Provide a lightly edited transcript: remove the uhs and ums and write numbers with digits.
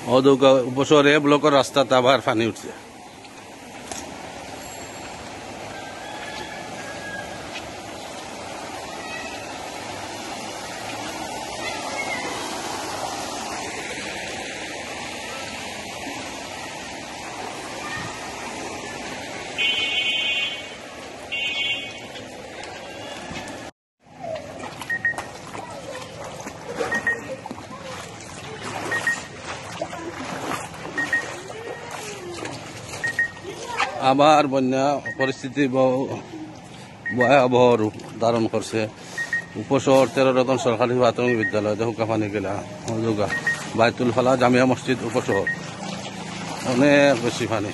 অদৌকা উপশহরে ব্লকের রাস্তাতে আবার পানি উঠছে। আবার বন্যা পরিস্থিতি ভয়াবহ রূপ ধারণ করছে। উপশহর 13 রতন সরকারি প্রাথমিক বিদ্যালয় দেহুকা পানি গেলা বাইতুল ফালা জামিয়া মসজিদ উপশহর অনেক বেশি পানি।